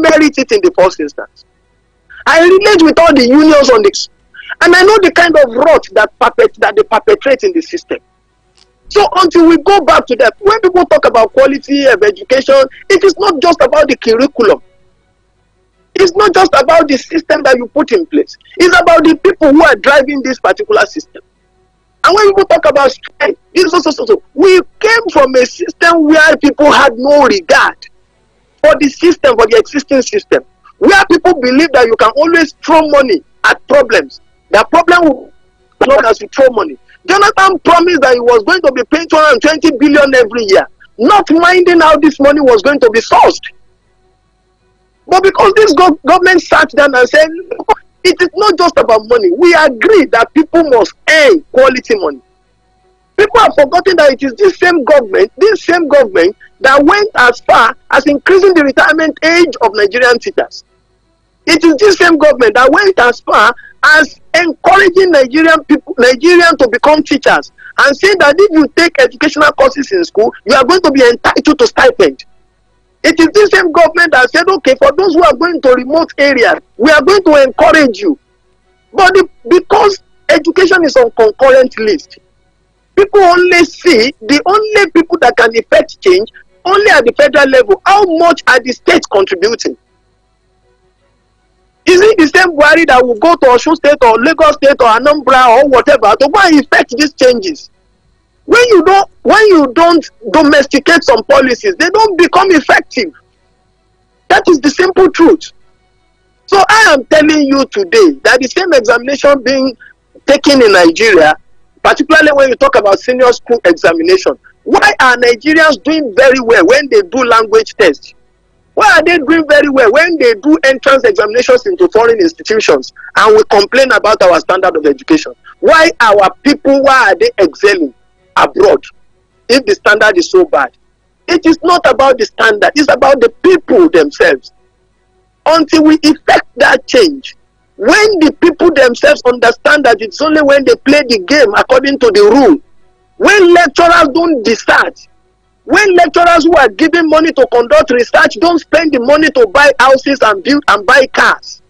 merit it in the first instance? I relate with all the unions on this, and I know the kind of rot that they perpetrate in the system. So until we go back to that, when people talk about quality of education, it is not just about the curriculum. It's not just about the system that you put in place. It's about the people who are driving this particular system. And when people talk about strength, we came from a system where people had no regard for the system, for the existing system, where people believe that you can always throw money at problems. The problem will be known as you throw money. Jonathan promised that he was going to be paying 220 billion every year, not minding how this money was going to be sourced. But because this government sat down and said, it is not just about money. We agree that people must earn quality money. People have forgotten that it is this same government that went as far as increasing the retirement age of Nigerian teachers. It is this same government that went as far as encouraging Nigerians to become teachers and saying that if you take educational courses in school, you are going to be entitled to stipend. It is this same government that said, okay, for those who are going to remote areas, we are going to encourage you. But because education is on concurrent list, people only see the only people that can effect change only at the federal level. How much are the states contributing? Is it the same Buhari that will go to Osun State or Lagos State or Anambra or whatever to go and effect these changes? When you don't domesticate some policies, they don't become effective. That is the simple truth. So I am telling you today that the same examination being taken in Nigeria, particularly when you talk about senior school examination, why are Nigerians doing very well when they do language tests? Why are they doing very well when they do entrance examinations into foreign institutions and we complain about our standard of education? Why are they excelling abroad if the standard is so bad? It is not about the standard, it's about the people themselves. Until we effect that change, when the people themselves understand that it's only when they play the game according to the rule, when lecturers don't decide, when lecturers who are giving money to conduct research don't spend the money to buy houses and build and buy cars,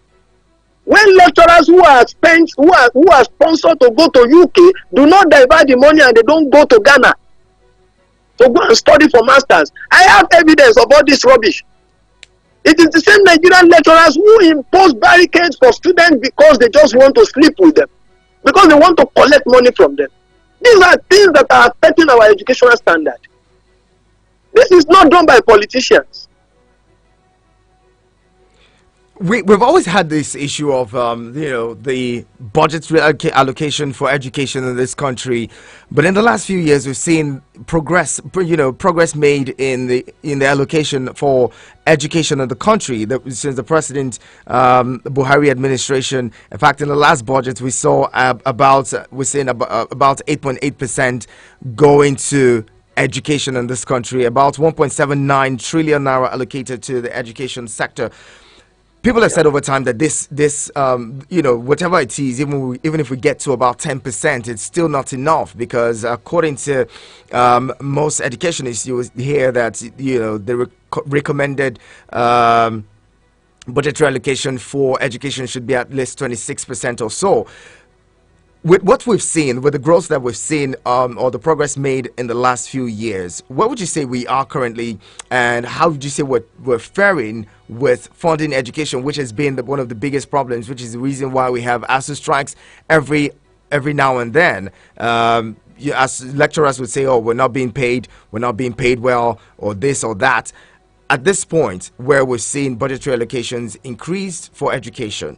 when lecturers who are sponsored to go to UK do not divert the money and they don't go to Ghana to go and study for masters, I have evidence of all this rubbish. It is the same Nigerian lecturers who impose barricades for students because they just want to sleep with them, because they want to collect money from them. These are things that are affecting our educational standard. This is not done by politicians. We've always had this issue of the budget allocation for education in this country, but in the last few years we've seen progress made in the allocation for education in the country since the President Buhari administration. In fact, in the last budget we saw about 8.8% going to education in this country, about 1.79 trillion naira allocated to the education sector. People have said over time that this whatever it is, even if we get to about 10%, it's still not enough, because according to most educationists, you will hear that the recommended budgetary allocation for education should be at least 26% or so. With what we've seen, with the growth that we've seen, or the progress made in the last few years, what would you say we are currently, and how would you say we're faring with funding education, which has been one of the biggest problems, which is the reason why we have ASUU strikes every now and then? As lecturers would say, oh, we're not being paid well, or this or that. At this point, where we're seeing budgetary allocations increased for education,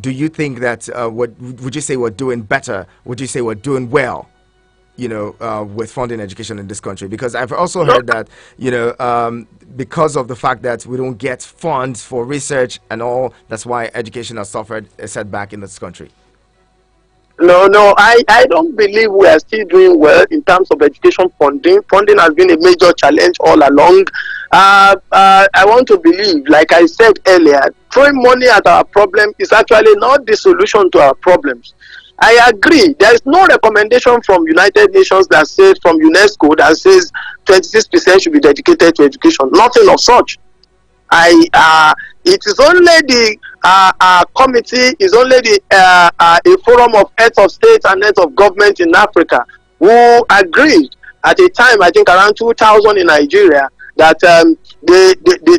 do you think that would you say we're doing better? Would you say we're doing well, with funding education in this country? Because I've also heard that, because of the fact that we don't get funds for research and all, that's why education has suffered a setback in this country. No, I don't believe we are still doing well in terms of education funding. Funding has been a major challenge all along. I want to believe, like I said earlier, throwing money at our problem is actually not the solution to our problems. I agree. There is no recommendation from United Nations that says, from UNESCO, that says 26% should be dedicated to education. Nothing of such. It is only the committee, is only the a forum of heads of state and heads of government in Africa who agreed at a time, I think around 2000 in Nigeria, that they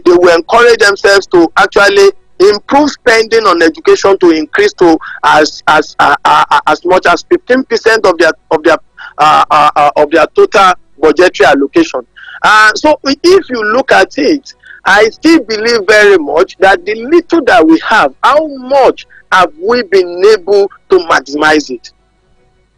will encourage themselves to actually improve spending on education to increase to as much as 15% of their total budgetary allocation. So if you look at it, I still believe very much that the little that we have, how much have we been able to maximize it?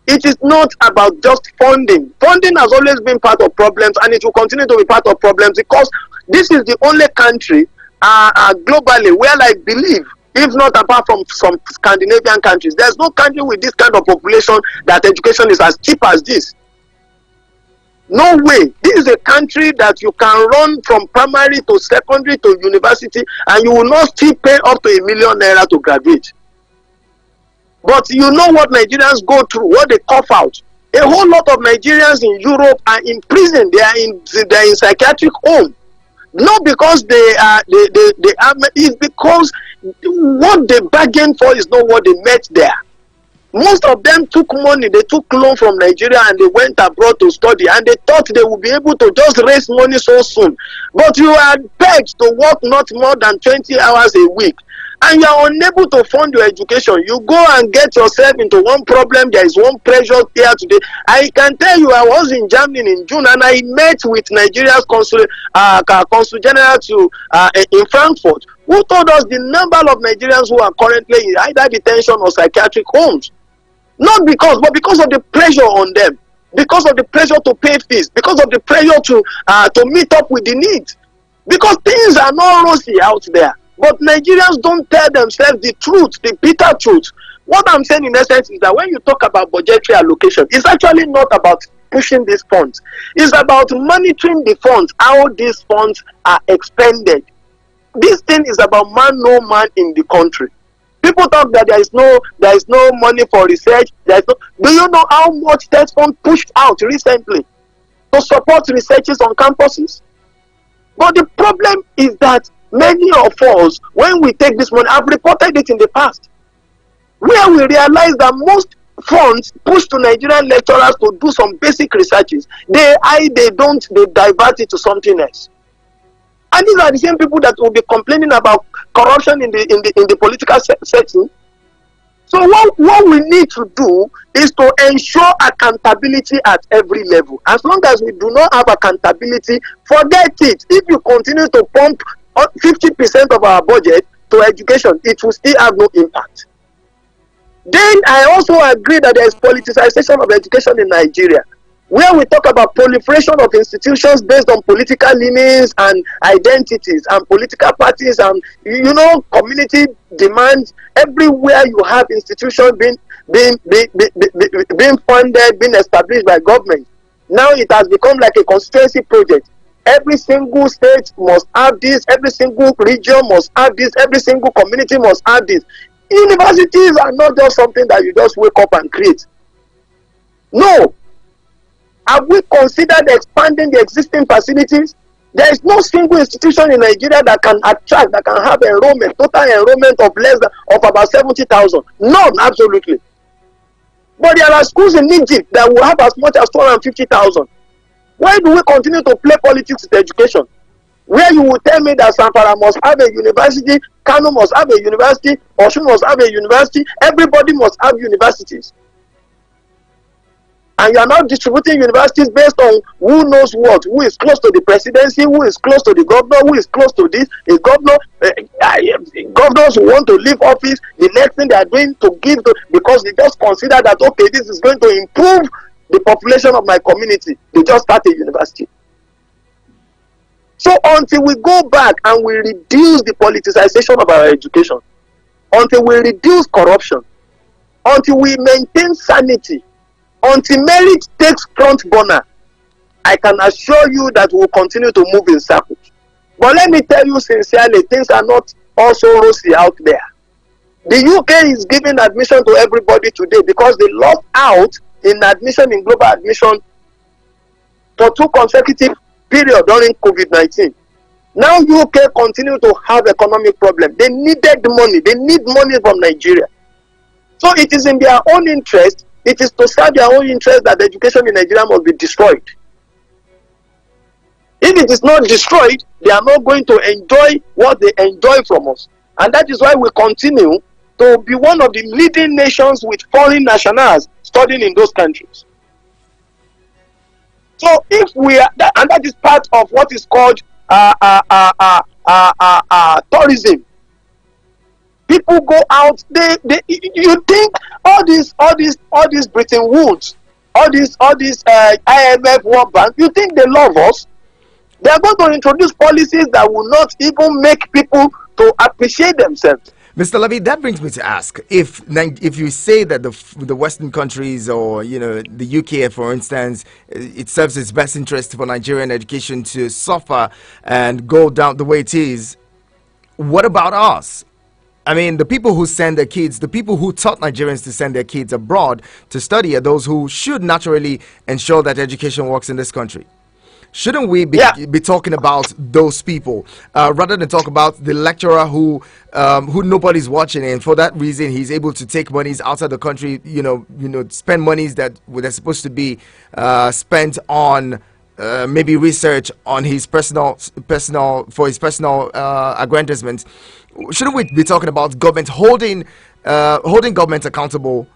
It is not about just funding. Funding has always been part of problems, and it will continue to be part of problems, because this is the only country globally where I believe, if not apart from some Scandinavian countries, there's no country with this kind of population that education is as cheap as this. No way. This is a country that you can run from primary to secondary to university, and you will not still pay up to ₦1 million to graduate. But you know what Nigerians go through, what they cough out. A whole lot of Nigerians in Europe are in prison. They are in psychiatric home. Not because they are, it's because what they bargained for is not what they met there. Most of them took money, they took loan from Nigeria and they went abroad to study, and they thought they would be able to just raise money so soon. But you are begged to work not more than 20 hours a week, and you are unable to fund your education. You go and get yourself into one problem. There is one pressure here today. I can tell you, I was in Germany in June, and I met with Nigeria's consul general in Frankfurt, who told us the number of Nigerians who are currently in either detention or psychiatric homes. Not because, but because of the pressure on them, because of the pressure to pay fees, because of the pressure to meet up with the needs. Because things are not rosy out there. But Nigerians don't tell themselves the truth, the bitter truth. What I'm saying in essence is that when you talk about budgetary allocation, it's actually not about pushing these funds. It's about monitoring the funds, how these funds are expended. This thing is about no man in the country. People talk that there is no money for research. Do you know how much test fund pushed out recently to support researchers on campuses? But the problem is that many of us, when we take this money, I've reported it in the past, where we realize that most funds pushed to Nigerian lecturers to do some basic researches, they divert it to something else. And these are the same people that will be complaining about corruption in the political setting. So what we need to do is to ensure accountability at every level. As long as we do not have accountability, forget it. If you continue to pump 50% of our budget to education, it will still have no impact. Then I also agree that there is politicization of education in Nigeria, where we talk about proliferation of institutions based on political leanings and identities and political parties and, community demands. Everywhere you have institutions being funded, being established by government. Now it has become like a constituency project. Every single state must have this, every single region must have this, every single community must have this. Universities are not just something that you just wake up and create. No. Have we considered expanding the existing facilities? There is no single institution in Nigeria that can attract, that can have total enrollment of about 70,000. None, absolutely. But there are schools in Egypt that will have as much as 250,000. Why do we continue to play politics with education? Where you will tell me that Zamfara must have a university, Kano must have a university, Osun must have a university, everybody must have universities. And you are now distributing universities based on who knows what, who is close to the presidency, who is close to the governor, who is close to this. A governor, governors who want to leave office, the next thing they are doing to give to, because they just consider that, okay, this is going to improve the population of my community. They just start a university. So until we go back and we reduce the politicization of our education, until we reduce corruption, until we maintain sanity, until merit takes front burner, I can assure you that we will continue to move in circles. But let me tell you sincerely, things are not also rosy out there. The UK is giving admission to everybody today because they lost out in admission, in global admission, for 2 consecutive periods during COVID-19. Now UK continue to have economic problem. They needed money. They need money from Nigeria. So it is in their own interest. It is to serve their own interest that education in Nigeria must be destroyed. If it is not destroyed, they are not going to enjoy what they enjoy from us. And that is why we continue to be one of the leading nations with foreign nationals studying in those countries. So if we are, and that is part of what is called tourism. People go out. You think all these Bretton Woods, all these IMF, World Bank, you think they love us? They are going to introduce policies that will not even make people to appreciate themselves. Mr. Levy, that brings me to ask, if you say that the Western countries, or the UK, for instance, it serves its best interest for Nigerian education to suffer and go down the way it is, what about us? I mean, the people who send their kids, the people who taught Nigerians to send their kids abroad to study, are those who should naturally ensure that education works in this country. Shouldn't we be talking about those people rather than talk about the lecturer who nobody's watching, and for that reason he's able to take monies outside the country, spend monies that they're supposed to be spent on maybe research on his personal aggrandizement? Shouldn't we be talking about government holding government accountable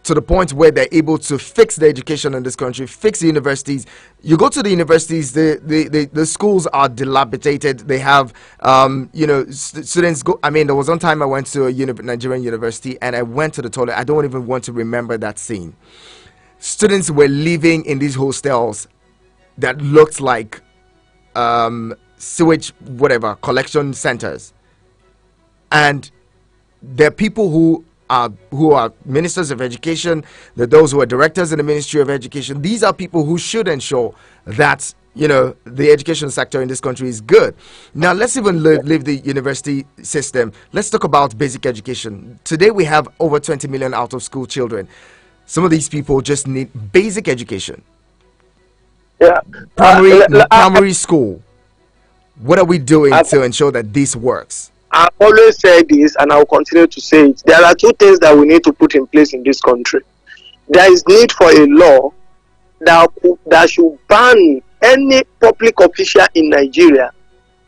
to the point where they're able to fix the education in this country, fix the universities? You go to the universities, the schools are dilapidated. They have, students go. I mean, there was one time I went to a Nigerian university and I went to the toilet. I don't even want to remember that scene. Students were living in these hostels that looked like sewage, collection centers. And there are people who are ministers of education, those who are directors in the Ministry of Education. These are people who should ensure that the education sector in this country is good. Now let's even leave the university system. Let's talk about basic education. Today we have over 20 million out of school children. Some of these people just need basic education. Yeah, primary school. What are we doing to ensure that this works? I've always said this, and I will continue to say it. There are two things that we need to put in place in this country. There is need for a law that should ban any public official in Nigeria,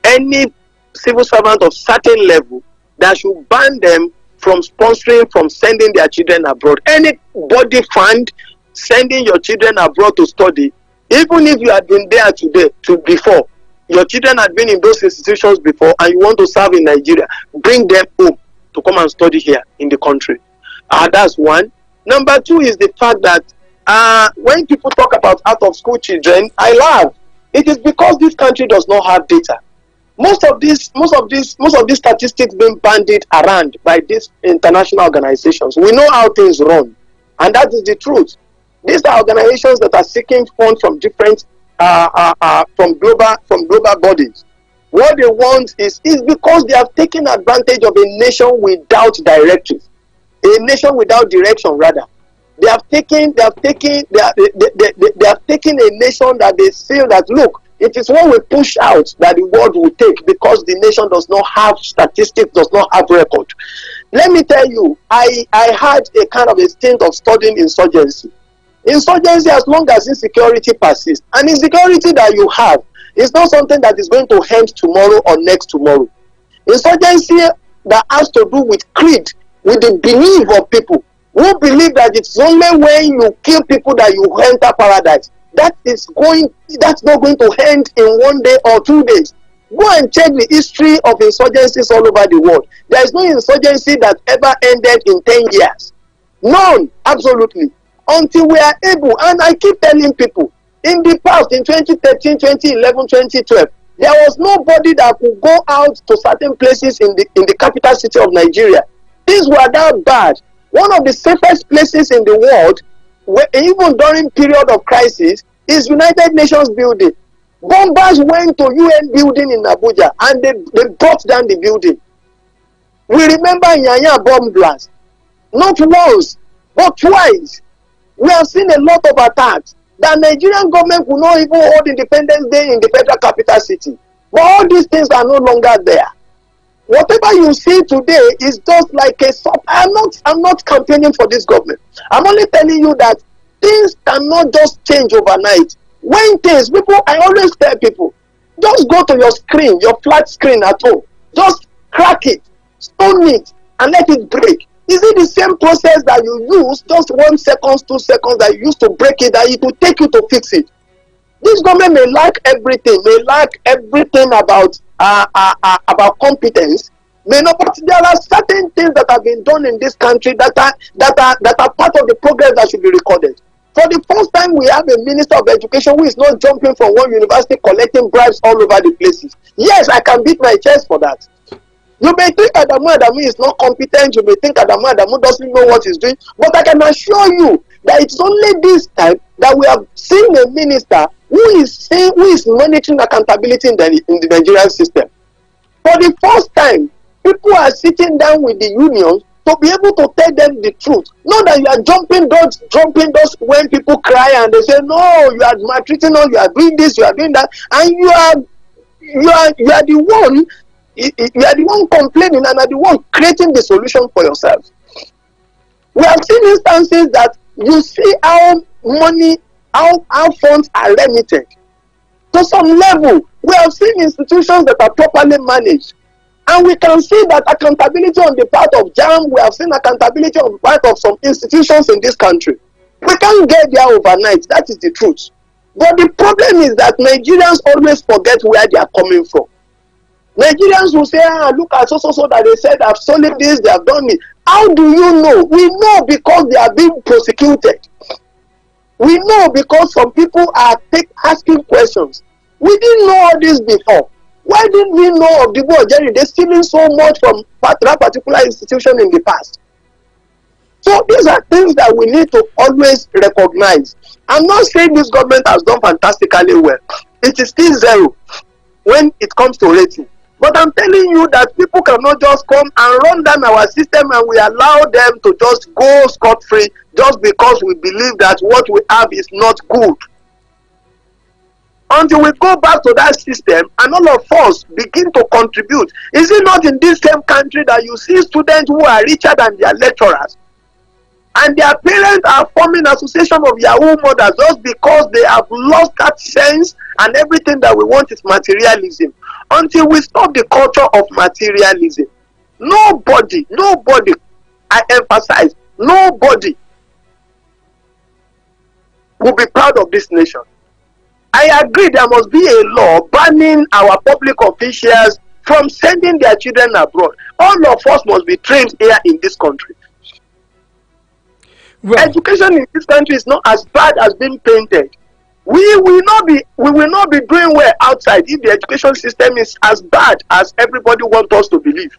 any civil servant of certain level, that should ban them from sponsoring, from sending their children abroad. Anybody fund sending your children abroad to study, even if you had been there before, your children had been in those institutions before, and you want to serve in Nigeria, bring them home to come and study here in the country. That's one. Number two is the fact that when people talk about out of school children, I laugh. It is because this country does not have data. Most of these statistics being bandied around by these international organizations. We know how things run, and that is the truth. These are organizations that are seeking funds from different from global bodies. What they want is because they have taken advantage of a nation without directive, a nation without direction rather. They have taken a nation that they feel that, look, it is what we push out that the world will take, because the nation does not have statistics, does not have record. Let me tell you, I had a kind of a stint of studying insurgency. Insurgency, as long as insecurity persists, and insecurity that you have is not something that is going to end tomorrow or next tomorrow. Insurgency that has to do with creed, with the belief of people who believe that it's only when you kill people that you enter paradise. That's not going to end in 1 day or 2 days. Go and check the history of insurgencies all over the world. There is no insurgency that ever ended in 10 years. None, absolutely. Until we are able, and I keep telling people, in the past, in 2013, 2011, 2012, there was nobody that could go out to certain places in the capital city of Nigeria. Things were that bad. One of the safest places in the world, even during period of crisis, is United Nations building. Bombers went to UN building in Abuja, and they brought down the building. We remember Nyanya bomb blast. Not once, but twice. We have seen a lot of attacks. The Nigerian government will not even hold Independence Day in the federal capital city. But all these things are no longer there. Whatever you see today is just like a sub. I'm not campaigning for this government. I'm only telling you that things cannot just change overnight. When things, I always tell people, just go to your screen, your flat screen at home. Just crack it, stone it, and let it break. Is it the same process that you use, just 1 second, 2 seconds that you use to break it, that it will take you to fix it? This government may lack everything, about competence, may not, but there are certain things that have been done in this country that are part of the progress that should be recorded. For the first time, we have a minister of education who is not jumping from one university collecting bribes all over the places. Yes, I can beat my chest for that. You may think Adamu is not competent, you may think Adamu doesn't know what he's doing, but I can assure you that it's only this time that we have seen a minister who is monitoring accountability in the Nigerian system. For the first time, people are sitting down with the unions to be able to tell them the truth. Not that you are jumping those when people cry and they say, no, you are maltreating us, you are doing this, you are doing that, and you are the one complaining and are the one creating the solution for yourself. We have seen instances that you see how funds are limited to some level. We have seen institutions that are properly managed, and we can see that accountability on the part of JAMB, we have seen accountability on the part of some institutions in this country. We can't get there overnight, that is the truth. But the problem is that Nigerians always forget where they are coming from. Nigerians will say, look at so that they said I've sold this, they have done it. How do you know? We know because they are being prosecuted. We know because some people are asking questions. We didn't know all this before. Why didn't we know of the Jerry? They're stealing so much from that particular institution in the past. So these are things that we need to always recognize. I'm not saying this government has done fantastically well. It is still zero when it comes to rating. But I'm telling you that people cannot just come and run down our system and we allow them to just go scot-free just because we believe that what we have is not good. Until we go back to that system and all of us begin to contribute. Is it not in this same country that you see students who are richer than their lecturers? And their parents are forming association of Yahoo mothers just because they have lost that sense, and everything that we want is materialism. Until we stop the culture of materialism, nobody, I emphasize, nobody will be proud of this nation. I agree there must be a law banning our public officials from sending their children abroad. All of us must be trained here in this country. Well, education in this country is not as bad as being painted. We will not be doing well outside if the education system is as bad as everybody wants us to believe.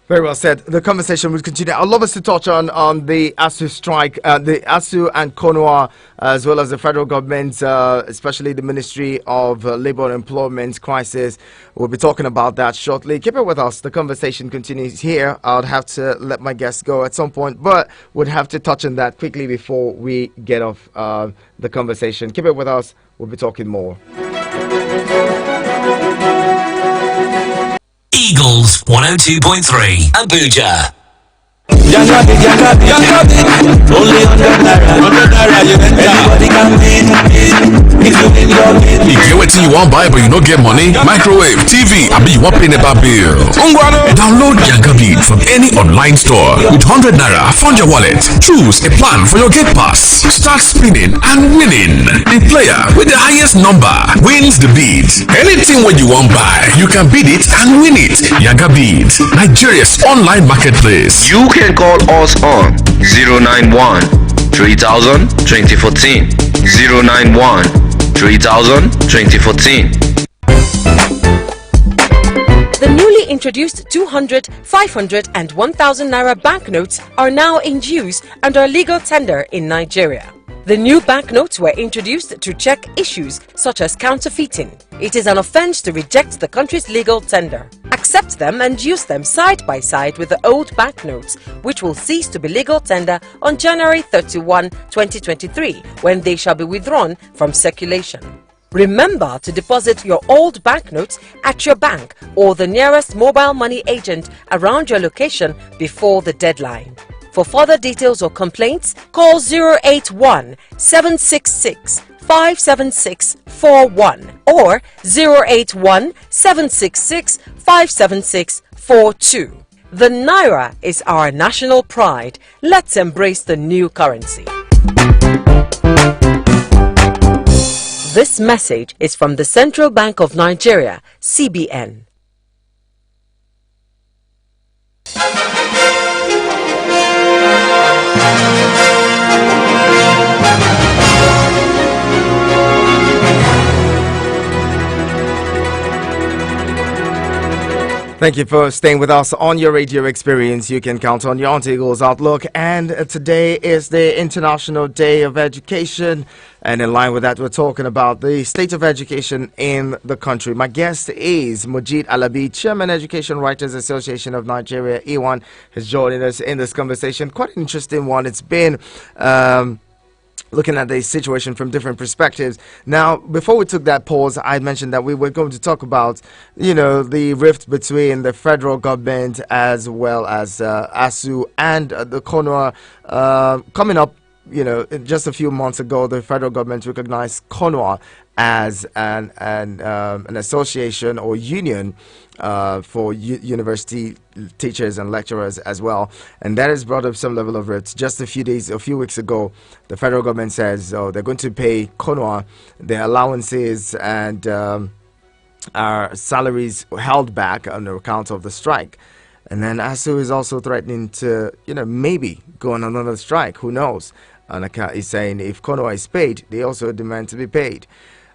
Very well said. The conversation will continue. I'd love us to touch on the ASU strike, the ASU and KONUA, as well as the federal government, especially the Ministry of Labour and Employment crisis. We'll be talking about that shortly. Keep it with us. The conversation continues here. I'd have to let my guests go at some point, but would have to touch on that quickly before we get off the conversation. Keep it with us. We'll be talking more. Eagles 102.3 Abuja. Only 100 naira, you enter. Anybody can win. If you win your bid. You get what you want buy, but you don't get money. Microwave, TV, I mean you want pay never bill. Download Yangabid from any online store. With 100 naira, fund your wallet. Choose a plan for your gate pass. Start spinning and winning. The player with the highest number wins the bid. Anything what you want buy, you can bid it and win it. Yangabid, Nigeria's online marketplace. You can call us on 091 3000 2014 091 3000 2014. The newly introduced 200, 500 and 1000 naira banknotes are now in use and are legal tender in Nigeria. The new banknotes were introduced to check issues such as counterfeiting. It is an offense to reject the country's legal tender. Accept them and use them side by side with the old banknotes, which will cease to be legal tender on January 31, 2023, when they shall be withdrawn from circulation. Remember to deposit your old banknotes at your bank or the nearest mobile money agent around your location before the deadline. For further details or complaints, call 081 766 57641 or 081 766 57642. The Naira is our national pride. Let's embrace the new currency. This message is from the Central Bank of Nigeria, CBN. Thank you for staying with us on your radio experience. You can count on your Auntie Eagles Outlook. And today is the International Day of Education. And in line with that, we're talking about the state of education in the country. My guest is Mujid Alabi, Chairman, Education Writers Association of Nigeria, E1, is joining us in this conversation. Quite an interesting one. It's been looking at the situation from different perspectives. Now, before we took that pause, I mentioned that we were going to talk about, the rift between the federal government as well as ASU and the CONOA coming up. Just a few months ago, the federal government recognized CONOA as an association or union for university teachers and lecturers as well, and that has brought up some level of rift. Just a few weeks ago, the federal government says they're going to pay CONOA their allowances and our salaries held back on account of the strike. And then ASU is also threatening to, maybe go on another strike. Who knows? And he's saying if CONOA is paid, they also demand to be paid.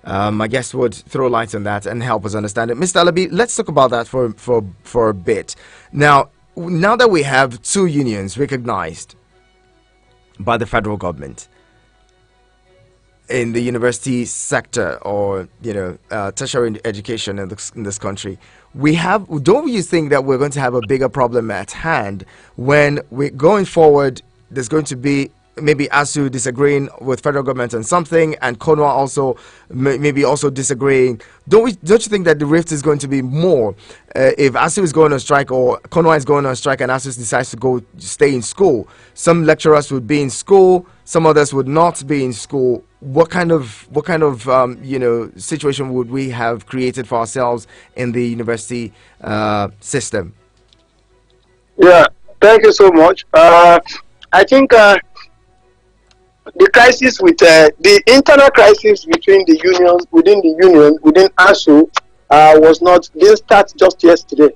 My guest would throw light on that and help us understand it. Mr. Alabi, let's talk about that for a bit. Now that we have two unions recognized by the federal government in the university sector or tertiary education in this country, don't you think that we're going to have a bigger problem at hand when we're going forward? There's going to be maybe ASU disagreeing with federal government on something, and CONOA also maybe also disagreeing. Don't you think that the rift is going to be more if ASU is going on strike or CONOA is going on strike and ASU decides to stay in school? Some lecturers would be in school, some others would not be in school. What kind of situation would we have created for ourselves in the university system? Yeah, thank you so much. I think the crisis with the internal crisis between the unions within ASU didn't start just yesterday.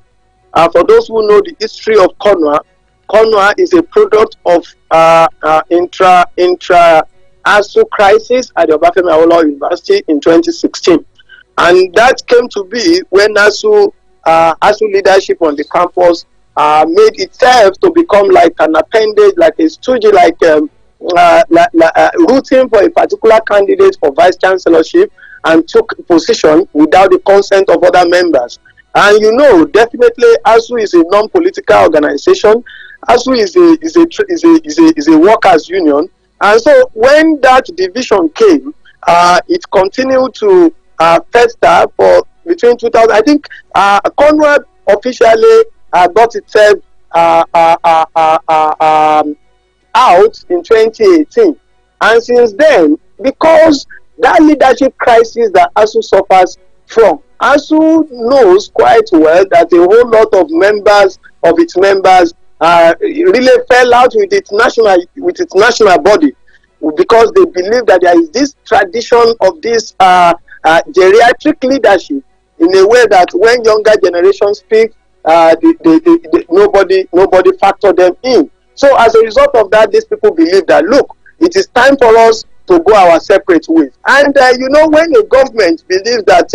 For those who know the history of CONOA is a product of intra ASU crisis at the Obafemi Awolowo University in 2016, and that came to be when ASU leadership on the campus made itself to become like an appendage, like a stooge, rooting for a particular candidate for vice chancellorship, and took position without the consent of other members. And definitely ASU is a non-political organization. ASU is a workers' union, and so when that division came, it continued to fester for between 2000. I think CONOA officially got itself out in 2018, and since then, because that leadership crisis that ASU suffers from, ASU knows quite well that a whole lot of its members really fell out with its national body, because they believe that there is this tradition of this geriatric leadership, in a way that when younger generations speak, nobody factor them in. So as a result of that, these people believe that, look, it is time for us to go our separate ways. And when a government believes that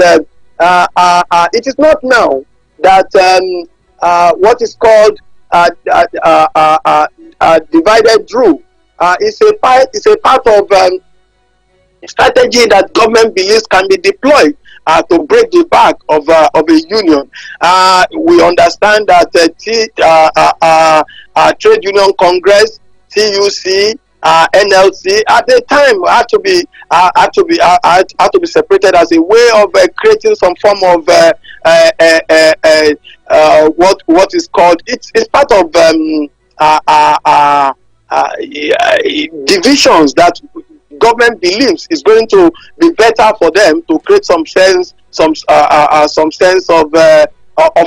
it is not now that what is called divided rule is a part of strategy that government believes can be deployed to break the back of a union. We understand that Trade Union Congress, TUC, NLC at the time had to be separated as a way of creating some form of what is called it's part of divisions that government believes is going to be better for them to create some sense of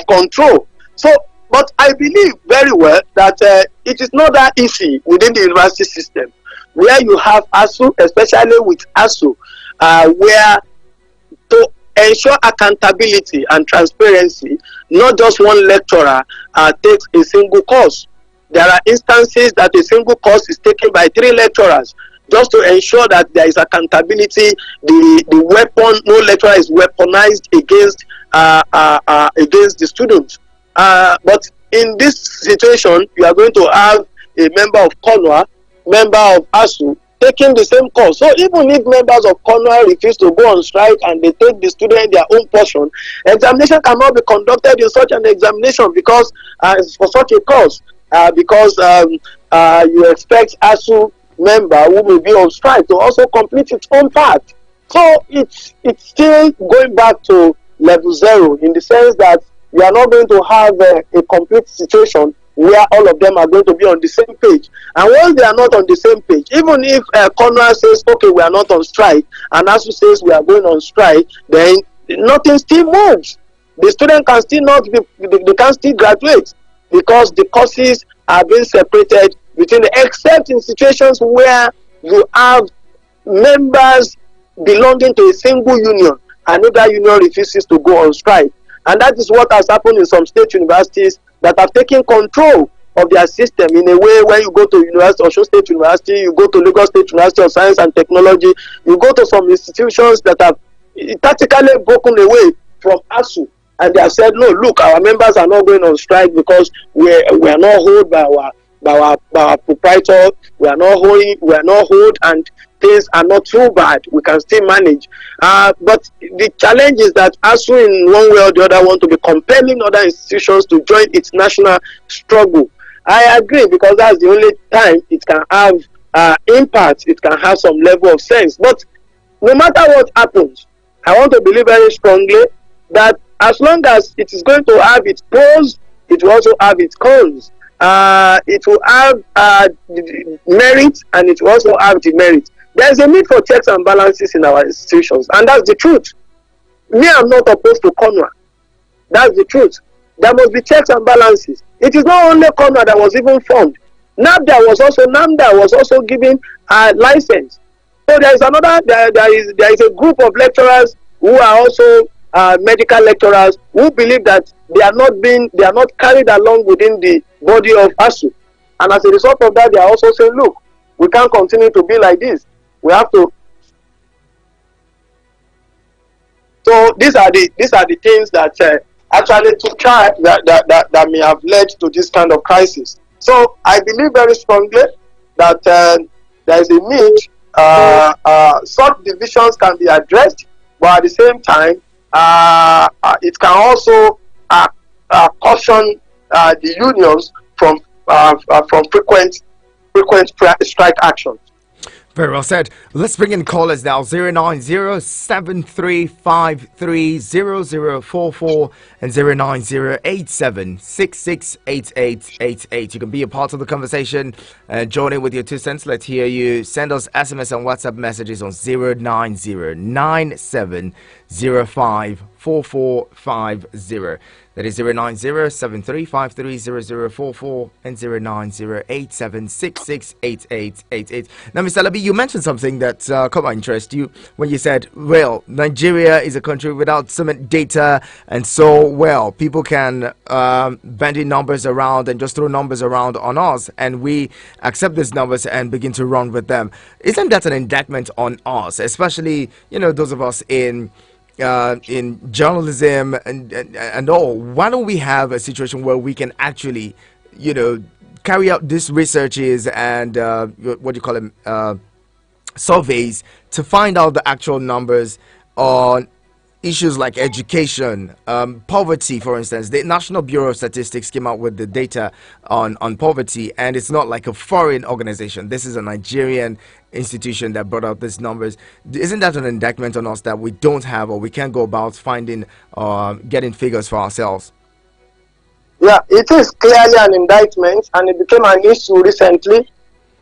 control. So, but I believe very well that it is not that easy within the university system, where you have ASU, especially with ASU, where to ensure accountability and transparency, not just one lecturer takes a single course. There are instances that a single course is taken by 3 lecturers, just to ensure that there is accountability. The weapon, no lecturer is weaponized against the students. But in this situation, you are going to have a member of CONUA, member of ASU, taking the same course. So even if members of CONUA refuse to go on strike and they take the student their own portion, examination cannot be conducted in such an examination because for such a course, because you expect ASU member who may be on strike to also complete its own part. So it's still going back to level 0, in the sense that we are not going to have a complete situation where all of them are going to be on the same page. And once they are not on the same page, even if CONUA says, okay, we are not on strike, and ASU says we are going on strike, then nothing still moves. The student can still not be, they can still graduate, because the courses are being separated between, except in situations where you have members belonging to a single union and if that union refuses to go on strike. And that is what has happened in some state universities that have taken control of their system in a way. When you go to University Osun State University, you go to Lagos State University of Science and Technology, you go to some institutions that have tactically broken away from ASU, and they have said, no, look, our members are not going on strike because we are not held by our proprietor, we are not hold, and things are not too bad. We can still manage. But the challenge is that ASU, in one way or the other, want to be compelling other institutions to join its national struggle. I agree, because that's the only time it can have impact, it can have some level of sense. But no matter what happens, I want to believe very strongly that as long as it is going to have its pros, it will also have its cons. It will have merit, and it will also have demerit. There is a need for checks and balances in our institutions, and that's the truth. Me, I'm not opposed to CONUA. That's the truth. There must be checks and balances. It is not only CONUA that was even formed. NAMDA was also given a license. So there is another. There is a group of lecturers who are also medical lecturers who believe that they are not carried along within the body of ASU, and as a result of that, they are also saying, look, we can't continue to be like this. We have to. So these are the things that actually took charge that may have led to this kind of crisis. So I believe very strongly that there is a need. Such divisions can be addressed, but at the same time, it can also caution the unions from frequent strike actions. Very well said. Let's bring in callers now. 090-7353-0044 and 090-8766-8888. You can be a part of the conversation and join in with your 2 cents. Let's hear you. Send us SMS and WhatsApp messages on 090-9705-4450. That is 090-7353-0044 and 090-8766-8888. Now, Mr. Alabi, you mentioned something that caught my interest. When you said, well, Nigeria is a country without cement data, and so, well, people can bend in numbers around and just throw numbers around on us, and we accept these numbers and begin to run with them. Isn't that an indictment on us, especially, those of us in journalism and all? Why don't we have a situation where we can actually, carry out these researches and what do you call them, surveys, to find out the actual numbers on issues like education, poverty, for instance. The National Bureau of Statistics came out with the data on poverty, and it's not like a foreign organization. This is a Nigerian institution that brought out these numbers. Isn't that an indictment on us that we don't have, or we can't go about finding, getting figures for ourselves? Yeah, it is clearly an indictment, and it became an issue recently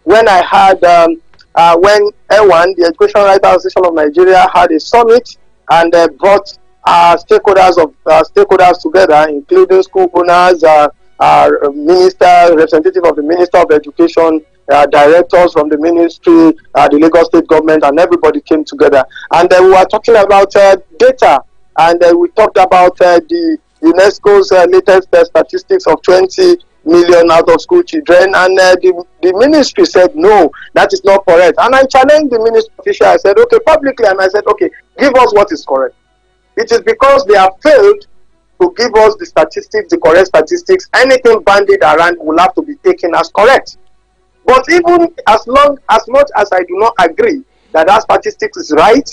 when I had, when EWAN, the Education Rights Association of Nigeria, had a summit and brought stakeholders together, including school owners, minister, representative of the Minister of Education, directors from the ministry, the Lagos State government, and everybody came together. And we were talking about data, and we talked about the UNESCO's latest statistics of 20 million out of school children, and the ministry said no, that is not correct. And I challenged the ministry official. I said, okay, publicly, and I said, okay, give us what is correct. It is because they have failed to give us the statistics, the correct statistics. Anything bandied around will have to be taken as correct. But even as much as I do not agree that statistics is right,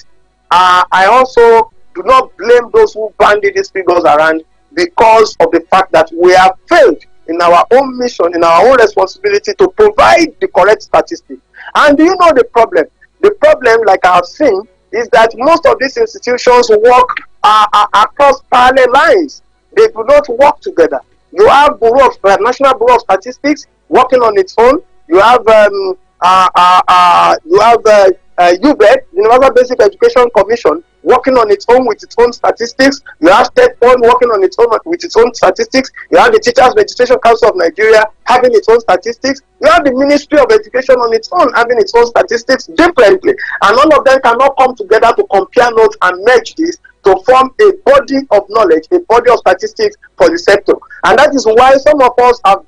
I also do not blame those who bandied these figures around, because of the fact that we have failed in our own mission, in our own responsibility to provide the correct statistics. And do you know the problem? The problem, like I have seen, is that most of these institutions work across parallel lines. They do not work together. You have National Bureau of Statistics working on its own. You have UBEC, Universal Basic Education Commission, working on its own with its own statistics. You have State Board working on its own with its own statistics. You have the Teachers Registration Council of Nigeria having its own statistics. You have the Ministry of Education on its own having its own statistics differently. And all of them cannot come together to compare notes and merge this to form a body of knowledge, a body of statistics for the sector. And that is why some of us have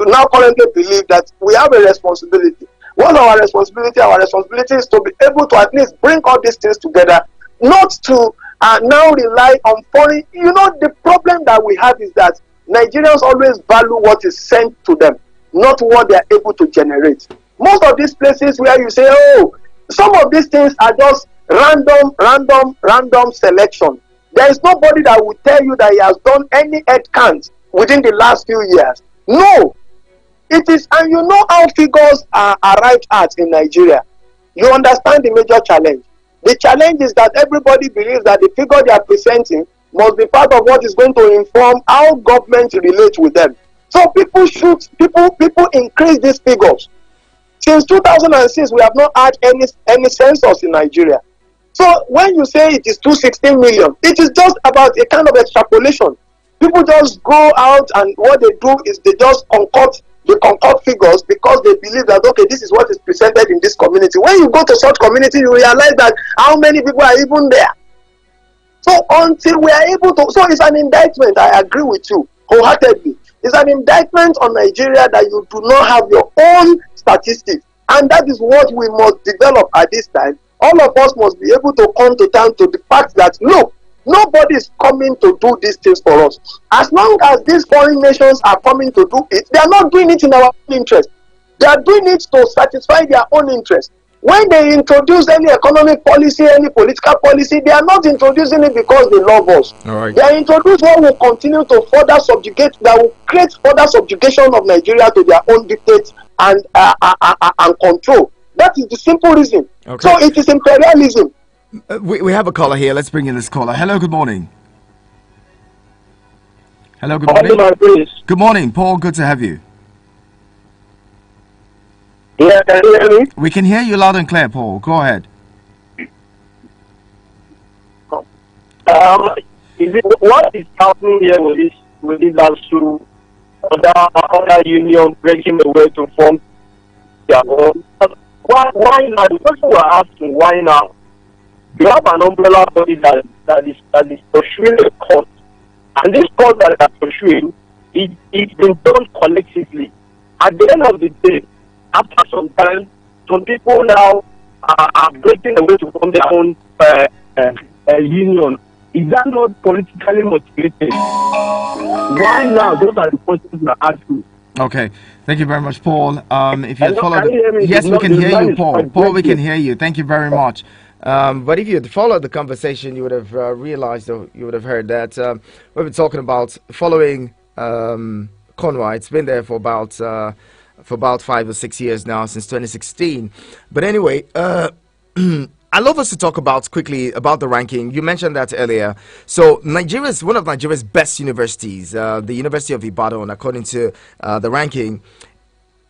now currently believe that we have a responsibility. What's our responsibility? Our responsibility is to be able to at least bring all these things together, not to now rely on foreign. You know, the problem that we have is that Nigerians always value what is sent to them, not what they are able to generate. Most of these places where you say, oh, some of these things are just random selection. There is nobody that will tell you that he has done any head count within the last few years. No. It is, and you know how figures are arrived at in Nigeria. You understand the major challenge. The challenge is that everybody believes that the figure they are presenting must be part of what is going to inform how government relates with them. So people increase these figures. Since 2006, we have not had any census in Nigeria. So when you say it is 216 million, it is just about a kind of extrapolation. People just go out, and what they do is they just concoct figures because they believe that, okay, this is what is presented in this community. When you go to such community, you realize that how many people are even there. So until we are able to, so it's an indictment. I agree with you wholeheartedly. It's an indictment on Nigeria that you do not have your own statistics, and that is what we must develop at this time. All of us must be able to come to terms to the fact that look, nobody is coming to do these things for us. As long as these foreign nations are coming to do it, they are not doing it in our own interest. They are doing it to satisfy their own interest. When they introduce any economic policy, any political policy, they are not introducing it because they love us. All right. They are introducing what will continue to further subjugate, that will create further subjugation of Nigeria to their own dictates and control. That is the simple reason. Okay. So it is imperialism. We have a caller here. Let's bring in this caller. Hello, good morning. Hello, good morning. Good morning, Paul. Good to have you. Yeah, can you hear me? We can hear you loud and clear, Paul. Go ahead. What is happening here with this issue? Other union breaking away to form their own. Why now? The person we're asking, why now? You have an umbrella body that is pursuing a court, and this court that is pursuing, it's been done collectively. At the end of the day, after some time, some people now are breaking away to form their own union. Is that not politically motivated? Why now? Those are the questions we're asking. Okay, thank you very much, Paul. If you Hello, follow, can you hear me? yes, we can hear you, Paul. Paul, we can breaking. hear you. Thank you very much. But if you had followed the conversation, you would have realized, or you would have heard that we've been talking about following Conwa. It's been there for about 5 or 6 years now, since 2016. But anyway, I'd love us to talk quickly about the ranking. You mentioned that earlier. So Nigeria is one of Nigeria's best universities. The University of Ibadan, according to the ranking,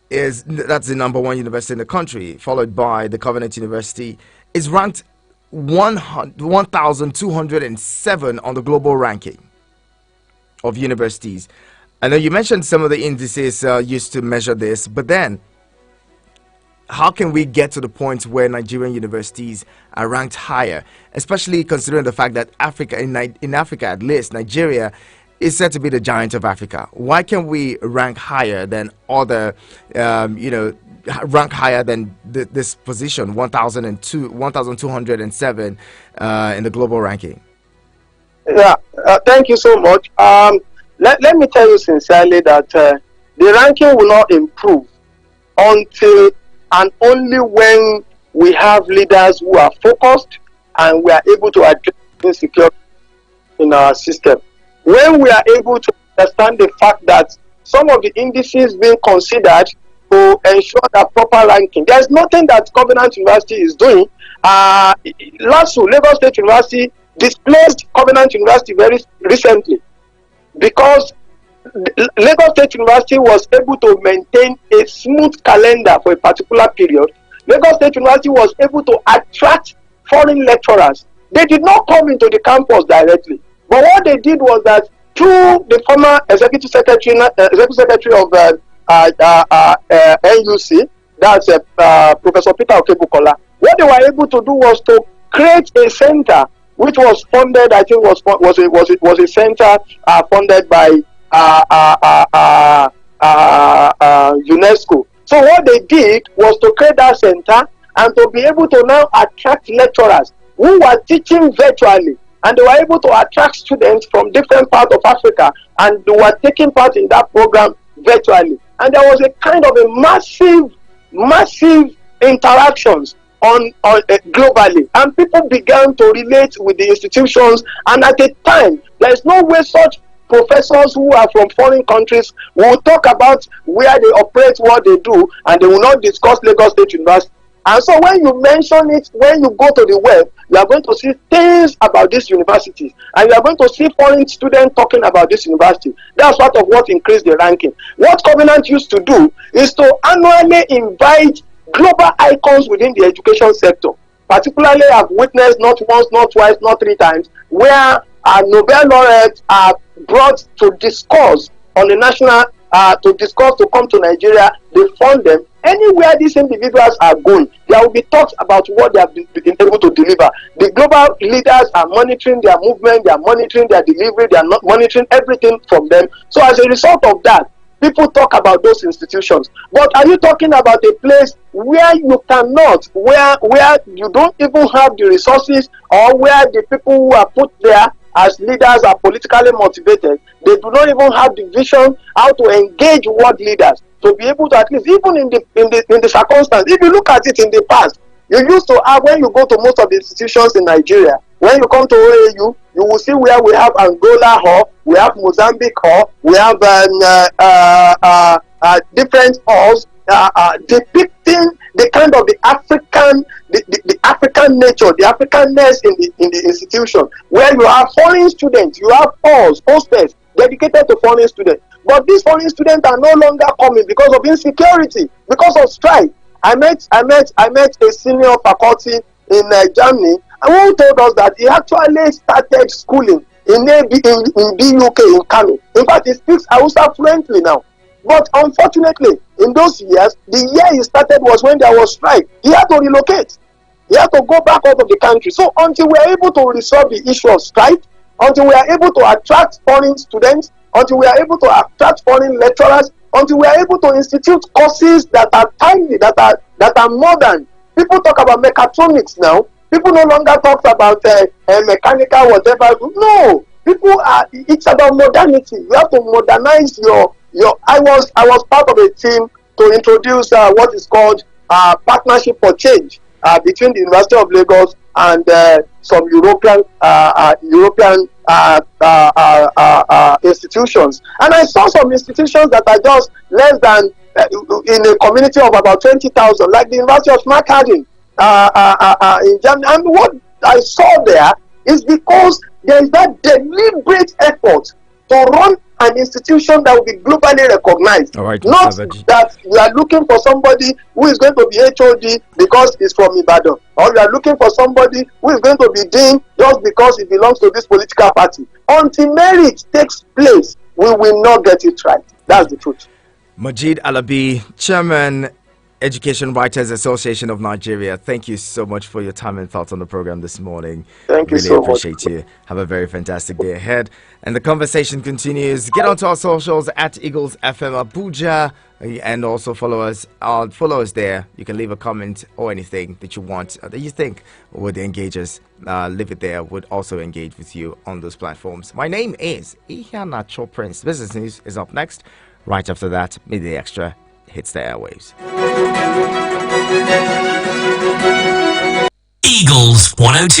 that's the number one university in the country, followed by the Covenant University. Is ranked 1,207 on the global ranking of universities. I know you mentioned some of the indices used to measure this, but then how can we get to the point where Nigerian universities are ranked higher, especially considering the fact that in Africa at least, Nigeria is said to be the giant of Africa? Why can we rank higher than other, rank higher than this position, 1,207 in the global ranking? Yeah, thank you so much. Let me tell you sincerely that the ranking will not improve until and only when we have leaders who are focused and we are able to address insecurity in our system. When we are able to understand the fact that some of the indices being considered to ensure that proper ranking, there's nothing that Covenant University is doing. LASU, Lagos State University, displaced Covenant University very recently because Lagos State University was able to maintain a smooth calendar for a particular period. Lagos State University was able to attract foreign lecturers. They did not come into the campus directly, but what they did was that through the former executive secretary of NUC, that's Professor Peter Okebukola, what they were able to do was to create a center which was funded, I think was a center funded by UNESCO. So what they did was to create that center and to be able to now attract lecturers who were teaching virtually, and they were able to attract students from different parts of Africa, and they were taking part in that program virtually. And there was a kind of a massive interactions on globally, and people began to relate with the institutions. And at the time, there is no way such professors who are from foreign countries will talk about where they operate, what they do, and they will not discuss Lagos State University. And so when you mention it, when you go to the web, you are going to see things about these universities, and you are going to see foreign students talking about this university. That's part of what increased the ranking. What Covenant used to do is to annually invite global icons within the education sector. Particularly, I've witnessed not once, not twice, not 3 times, where Nobel laureates are brought to discuss on the national, to come to Nigeria. They fund them. Anywhere these individuals are going, there will be talks about what they have been able to deliver. The global leaders are monitoring their movement, they are monitoring their delivery, they are not monitoring everything from them. So as a result of that, people talk about those institutions. But are you talking about a place where you cannot, where you don't even have the resources, or where the people who are put there as leaders are politically motivated? They do not even have the vision how to engage world leaders to be able to, at least even in the circumstance. If you look at it in the past, you used to have, when you go to most of the institutions in Nigeria, when you come to OAU, you will see where we have Angola Hall, we have Mozambique Hall, we have different halls depicting the kind of the African nature, the Africanness in the institution, where you have foreign students, you have halls, hostels dedicated to foreign students. But these foreign students are no longer coming because of insecurity, because of strike. I met a senior faculty in Germany, who told us that he actually started schooling in BUK in Kano. In fact, he speaks Hausa fluently now. But unfortunately, in those years, the year he started was when there was strike. He had to relocate. He had to go back out of the country. So until we are able to resolve the issue of strike, until we are able to attract foreign students, until we are able to attract foreign lecturers, until we are able to institute courses that are timely, that are modern. People talk about mechatronics now. People no longer talk about mechanical whatever. No, people are. It's about modernity. You have to modernize your. I was part of a team to introduce what is called partnership for change between the University of Lagos and some European institutions. And I saw some institutions that are just less than in a community of about 20,000, like the University of Markharding in Germany. And what I saw there is because there is that deliberate effort to run an institution that will be globally recognized. All right, not that you are looking for somebody who is going to be HOD because he's from Ibadan, or you are looking for somebody who is going to be dean just because he belongs to this political party. Until merit takes place, we will not get it right. That's the truth. Majid Alabi, Chairman, Education Writers Association of Nigeria, thank you so much for your time and thoughts on the program this morning. Thank you really so much. Appreciate you. Have a very fantastic day ahead. And the conversation continues. Get onto our socials at Eagles FM Abuja, and also follow us there. You can leave a comment or anything that you want, that you think would engage us. Leave it there. Would also engage with you on those platforms. My name is Ihanacho Prince. Business News is up next. Right after that, Midday Extra hits the airwaves. Eagles 102.